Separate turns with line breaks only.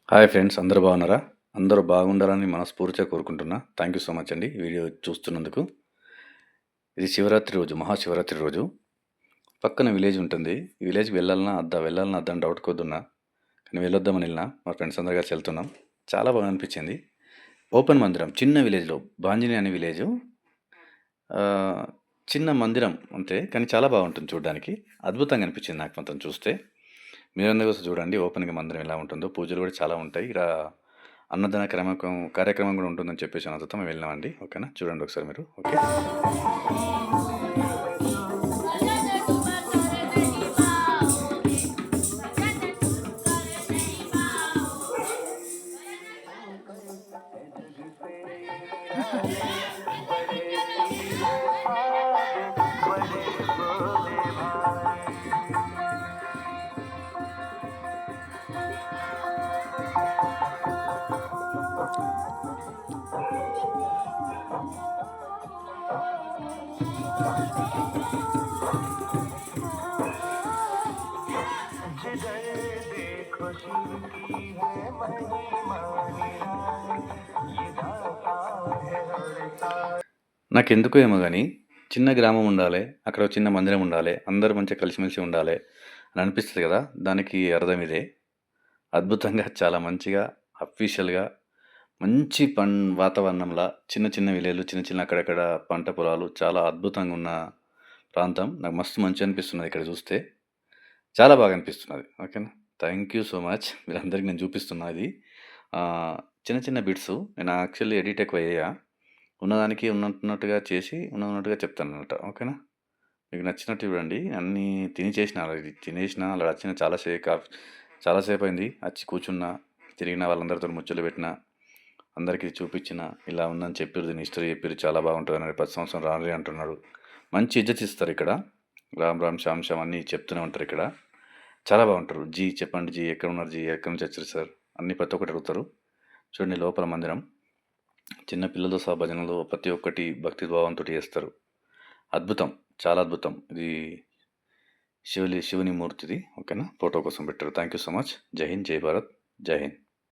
Hi friends, అందరూ బాగున్నారా? అందరూ బాగుండాలని మనస్ఫూర్తిగా కోరుకుంటున్నా. థ్యాంక్ యూ సో మచ్ అండి వీడియో చూస్తున్నందుకు. ఇది శివరాత్రి రోజు, మహాశివరాత్రి రోజు. పక్కన విలేజ్ ఉంటుంది. ఈ విలేజ్‌కి వెళ్ళాలనా వద్దా అని డౌట్ కొద్దున్నా. కానీ వెళ్ళొద్దామని వెళ్ళినా. మా ఫ్రెండ్స్ అందరు కలిసి వెళ్తున్నాం. చాలా బాగా అనిపించింది. ఓపెన్ మందిరం, చిన్న విలేజ్‌లో బాంజిని అనే విలేజు. ఆహ్, చిన్న మందిరం అంతే. కానీ చాలా బాగుంటుంది చూడడానికి. అద్భుతంగా అనిపించింది నాకు మాత్రం చూస్తే. మీరందరూ ఒకసారి చూడండి ఓపెన్‌గా మందిరం ఎలా ఉంటుందో. పూజలు కూడా చాలా ఉంటాయి. అన్నదాన కార్యక్రమం కూడా ఉంటుందని చెప్పేసి అనంతతో మేము వెళ్ళామండి. ఓకేనా? చూడండి ఒకసారి మీరు. ఓకే. నాకెందుకో ఏమో గానీ, చిన్న గ్రామం ఉండాలే, అక్కడ ఒక చిన్న మందిరం ఉండాలే, అందరూ మంచిగా కలిసిమెలిసి ఉండాలే అని అనిపిస్తది గదా! దానికి అర్థం ఇదే. అద్భుతంగా చాలా మంచిగా అఫీషియల్‌గా మంచి వాతావరణంలా చిన్న చిన్న విలేజ్‌లు, చిన్న చిన్న అక్కడక్కడ పంట పొలాలు చాలా అద్భుతంగా ఉన్న ప్రాంతం. నాకు మస్తు మంచిగనిపిస్తున్నది ఇక్కడ చూస్తే. చాలా బాగా అనిపిస్తున్నది. ఓకేనా? Thank you so much. మీరందరికి నేను చూపిస్తున్నా ఇది. ఆహ్, చిన్న చిన్న బిట్సు. నేను యాక్చువల్లీ ఎడిట్ ఎక్కువ ఎయ్యా. ఉన్నదానికి ఉన్నట్టుగా చేసి, ఉన్నట్టుగా చెప్తాననమాట. ఓకేనా? మీకు నచ్చినట్టు చూడండి. అన్నీ చేసినా ఆల్రెడీ. తినేసినా అలా వచ్చిన చాలా సేపయింది. వచ్చి కూర్చున్నా, తిరిగిన వాళ్ళందరితోని ముచ్చట్లు పెట్టినా, అందరికీ చూపించిన, ఇలా ఉందని చెప్పిర్రు, దీని హిస్టరీ చెప్పిర్రు, చాలా బాగుంటదని. ప్రతి సంవత్సరం రాండ్రి అంటున్నాడు. మంచి ఇజ్జత్ ఇస్తారు ఇక్కడ. రామ్ రామ్, శ్యామ్ శ్యామ్ అన్నీ చెప్తూనే ఉంటారు ఇక్కడ. చాలా బాగుంటారు. జీ చెప్పండి జీ, ఎక్కడున్నారు జీ, ఎక్కడి నుంచి వచ్చారు సార్, అన్నీ ప్రతి ఒక్కటి అడుగుతారు. చూడండి లోపల మందిరం. చిన్న పిల్లలతో సహా భజనలు ప్రతి ఒక్కటి భక్తి భావంతోటి చేస్తారు. అద్భుతం. చాలా అద్భుతం. ఇది శివుని మూర్తిది. ఓకేనా? ఫోటో కోసం పెట్టారు. Thank you so much. జై హింద్, జై భారత్, జై హింద్.